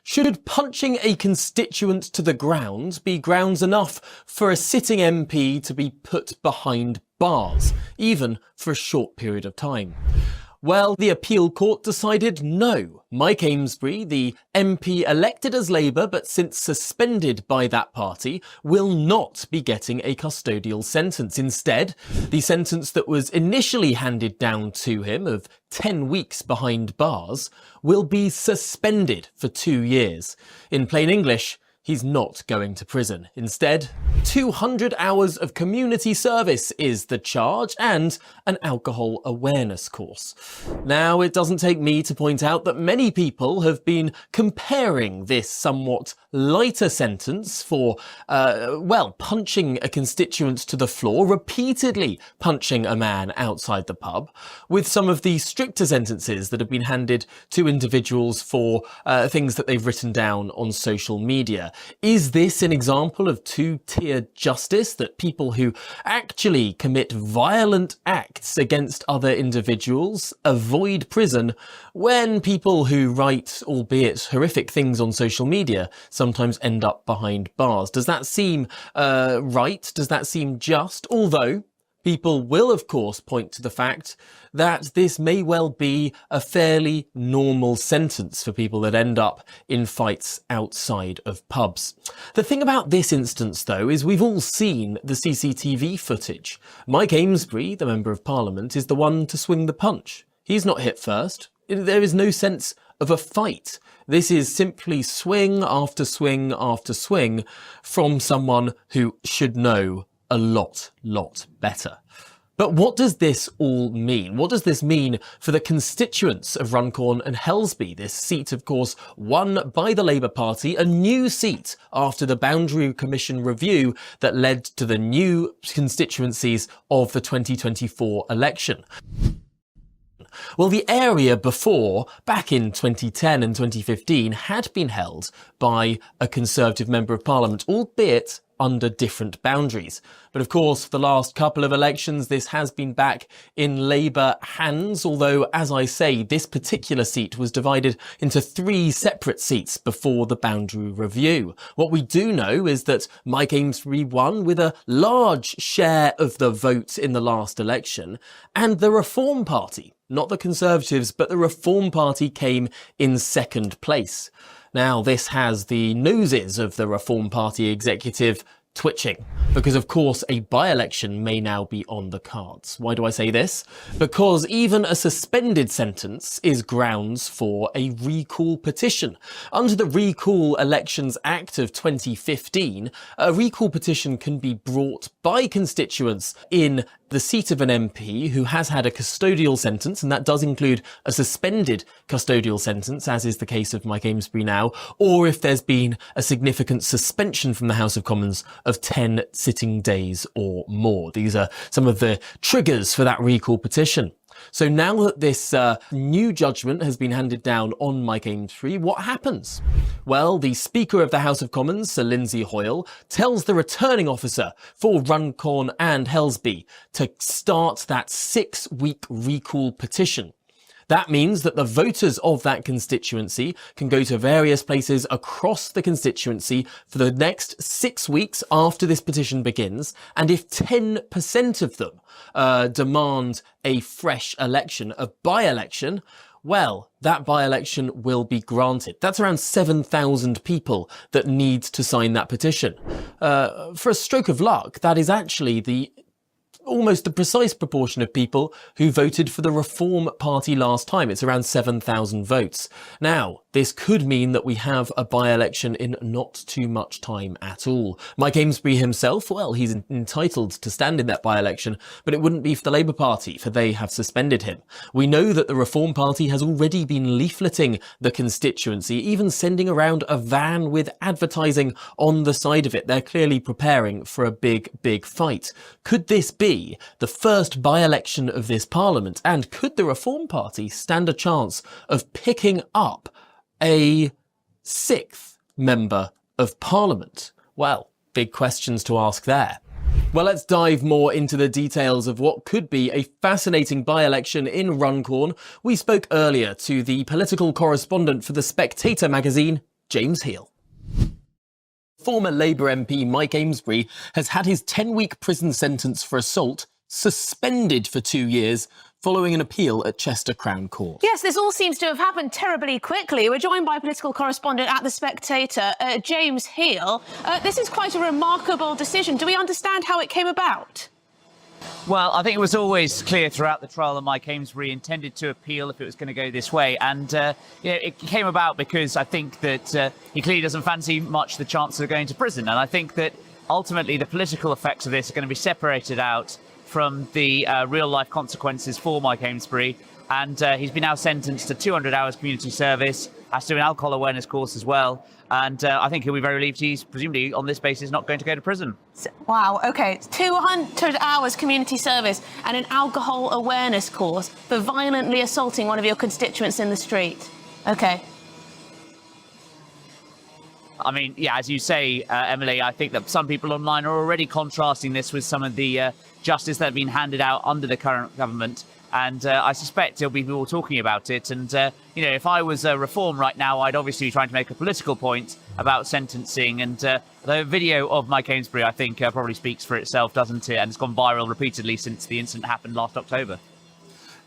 Should punching a constituent to the ground be grounds enough for a sitting MP to be put behind bars, even for a short period of time? Well, the appeal court decided no. Mike Amesbury, the MP elected as Labour but since suspended by that party, will not be getting a custodial sentence. Instead, the sentence that was initially handed down to him of 10 weeks behind bars will be suspended for 2 years. In plain English, he's not going to prison. Instead, 200 hours of community service is the charge and an alcohol awareness course. Now, it doesn't take me to point out that many people have been comparing this somewhat lighter sentence for, punching a constituent to the floor, repeatedly punching a man outside the pub, with some of the stricter sentences that have been handed to individuals for things that they've written down on social media. Is this an example of two-tier justice, that people who actually commit violent acts against other individuals avoid prison, when people who write, albeit horrific things on social media, sometimes end up behind bars? Does that seem right? Does that seem just? Although people will, of course, point to the fact that this may well be a fairly normal sentence for people that end up in fights outside of pubs. The thing about this instance, though, is we've all seen the CCTV footage. Mike Amesbury, the Member of Parliament, is the one to swing the punch. He's not hit first. There is no sense of a fight. This is simply swing after swing after swing from someone who should know a lot better. But what does this all mean? What does this mean for the constituents of Runcorn and Helsby? This seat, of course, won by the Labour Party, a new seat after the Boundary Commission review that led to the new constituencies of the 2024 election. Well, the area before, back in 2010 and 2015, had been held by a Conservative Member of Parliament, albeit under different boundaries. But of course, for the last couple of elections, this has been back in Labour hands, although, as I say, this particular seat was divided into 3 separate seats before the boundary review. What we do know is that Mike Amesbury won with a large share of the vote in the last election, and the Reform Party, not the Conservatives, but the Reform Party, came in second place. Now, this has the noses of the Reform Party executive twitching, because of course a by-election may now be on the cards. Why do I say this? Because even a suspended sentence is grounds for a recall petition. Under the Recall Elections Act of 2015, a recall petition can be brought by constituents in the seat of an MP who has had a custodial sentence, and that does include a suspended custodial sentence, as is the case of Mike Amesbury now, or if there's been a significant suspension from the House of Commons of 10 sitting days or more. These are some of the triggers for that recall petition. So now that this new judgment has been handed down on Mike Amesbury, what happens? Well, the Speaker of the House of Commons, Sir Lindsay Hoyle, tells the returning officer for Runcorn and Helsby to start that 6-week recall petition. That means that the voters of that constituency can go to various places across the constituency for the next 6 weeks after this petition begins, and if 10% of them demand a fresh election, a by-election, well, that by-election will be granted. That's around 7,000 people that need to sign that petition. For a stroke of luck, that is actually almost the precise proportion of people who voted for the Reform Party last time. It's around 7,000 votes. Now, this could mean that we have a by-election in not too much time at all. Mike Amesbury himself, well, he's entitled to stand in that by-election, but it wouldn't be for the Labour Party, for they have suspended him. We know that the Reform Party has already been leafleting the constituency, even sending around a van with advertising on the side of it. They're clearly preparing for a big fight. Could this be the first by-election of this Parliament, and could the Reform Party stand a chance of picking up a 6th Member of Parliament? Well, big questions to ask there. Well, let's dive more into the details of what could be a fascinating by-election in Runcorn. We spoke earlier to the political correspondent for The Spectator magazine, James Heal. Former Labour MP Mike Amesbury has had his 10-week prison sentence for assault suspended for 2 years following an appeal at Chester Crown Court. Yes, this all seems to have happened terribly quickly. We're joined by political correspondent at The Spectator, James Heal. This is quite a remarkable decision. Do we understand how it came about? Well, I think it was always clear throughout the trial that Mike Amesbury intended to appeal if it was going to go this way. And it came about because I think that he clearly doesn't fancy much the chance of going to prison. And I think that ultimately the political effects of this are going to be separated out from the real-life consequences for Mike Amesbury. And he's been now sentenced to 200 hours community service, has to do an alcohol awareness course as well. And I think he'll be very relieved he's presumably on this basis not going to go to prison. Wow, OK, 200 hours community service and an alcohol awareness course for violently assaulting one of your constituents in the street. OK. I mean, yeah, as you say, Emily, I think that some people online are already contrasting this with some of the justice that have been handed out under the current government. And I suspect there'll be people talking about it. And, if I was Reform right now, I'd obviously be trying to make a political point about sentencing. And the video of Mike Amesbury, I think, probably speaks for itself, doesn't it? And it's gone viral repeatedly since the incident happened last October.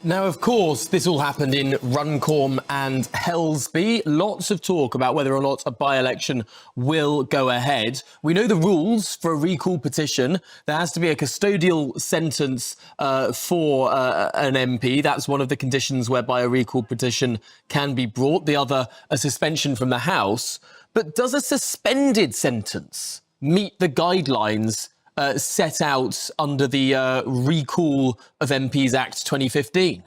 Now, of course, this all happened in Runcorn and Helsby. Lots of talk about whether or not a by-election will go ahead. We know the rules for a recall petition. There has to be a custodial sentence for an MP. That's one of the conditions whereby a recall petition can be brought. The other, a suspension from the House. But does a suspended sentence meet the guidelines set out under the Recall of MPs Act 2015?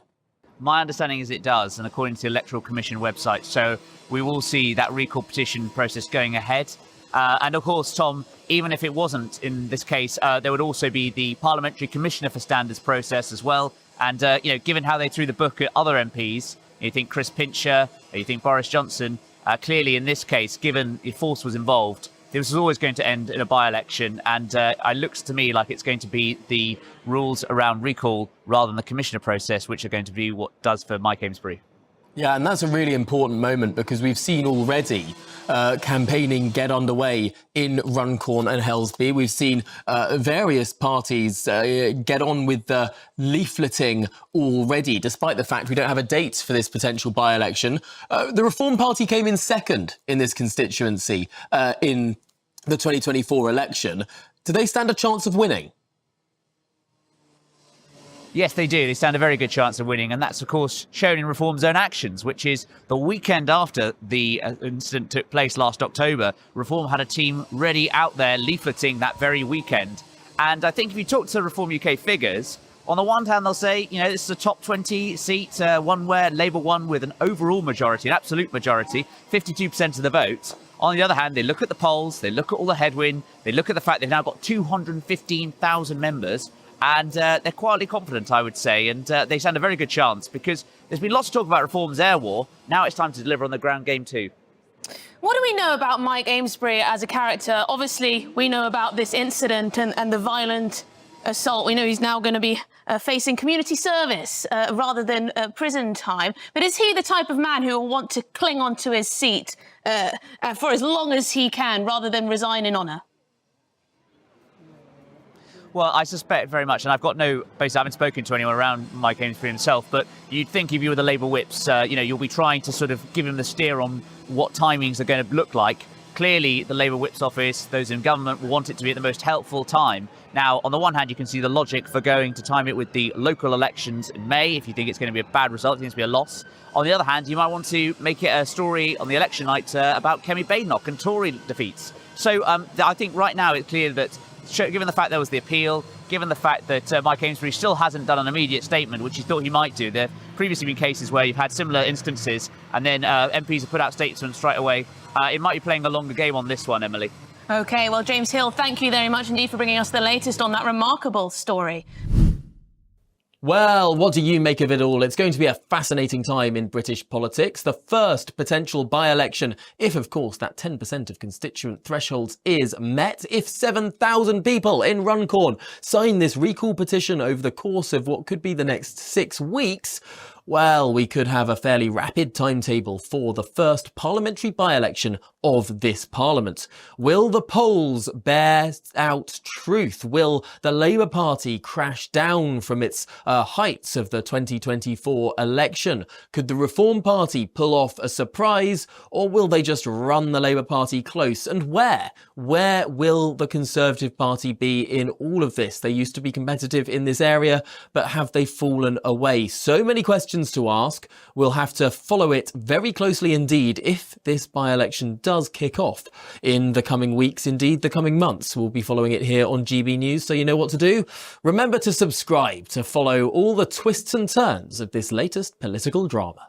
My understanding is it does, and according to the Electoral Commission website. So we will see that recall petition process going ahead. And of course, Tom, even if it wasn't in this case, there would also be the Parliamentary Commissioner for Standards process as well. And, given how they threw the book at other MPs, you think Chris Pincher, you think Boris Johnson, clearly in this case, given the force was involved, this was always going to end in a by-election, and it looks to me like it's going to be the rules around recall rather than the commissioner process, which are going to be what does for Mike Amesbury. Yeah, and that's a really important moment because we've seen already campaigning get underway in Runcorn and Helsby. We've seen various parties get on with the leafleting already, despite the fact we don't have a date for this potential by-election. The Reform Party came in second in this constituency in the 2024 election. Do they stand a chance of winning? Yes, they do. They stand a very good chance of winning. And that's, of course, shown in Reform's own actions, which is the weekend after the incident took place last October. Reform had a team ready out there leafleting that very weekend. And I think if you talk to Reform UK figures, on the one hand, they'll say, this is a top 20 seat, one where Labour won with an overall majority, an absolute majority, 52% of the vote. On the other hand, they look at the polls, they look at all the headwind, they look at the fact they've now got 215,000 members. And they're quietly confident, I would say, and they stand a very good chance because there's been lots of talk about Reform's air war. Now it's time to deliver on the ground game too. What do we know about Mike Amesbury as a character? Obviously, we know about this incident and the violent assault. We know he's now going to be facing community service rather than prison time. But is he the type of man who will want to cling onto his seat for as long as he can rather than resign in honour? Well, I suspect very much, and I haven't spoken to anyone around Mike Amesbury himself, but you'd think if you were the Labour whips, you'll be trying to sort of give him the steer on what timings are going to look like. Clearly, the Labour whip's office, those in government, will want it to be at the most helpful time. Now, on the one hand, you can see the logic for going to time it with the local elections in May, if you think it's going to be a bad result, if it's going to be a loss. On the other hand, you might want to make it a story on the election night about Kemi Badenoch and Tory defeats. So I think right now it's clear that given the fact there was the appeal, given the fact that Mike Amesbury still hasn't done an immediate statement, which he thought he might do. There have previously been cases where you've had similar instances and then MPs have put out statements straight away. It might be playing a longer game on this one, Emily. OK, well, James Hill, thank you very much indeed for bringing us the latest on that remarkable story. Well, what do you make of it all? It's going to be a fascinating time in British politics. The first potential by-election, if, of course, that 10% of constituent thresholds is met. If 7,000 people in Runcorn sign this recall petition over the course of what could be the next 6 weeks, Well, we could have a fairly rapid timetable for the first parliamentary by-election of this parliament. Will the polls bear out truth? Will the Labour Party crash down from its heights of the 2024 election? Could the Reform Party pull off a surprise, or will they just run the Labour Party close? And where? Where will the Conservative Party be in all of this? They used to be competitive in this area, but have they fallen away? So many questions to ask. We'll have to follow it very closely indeed if this by-election does kick off in the coming weeks, indeed the coming months. We'll be following it here on GB News, so you know what to do. Remember to subscribe to follow all the twists and turns of this latest political drama.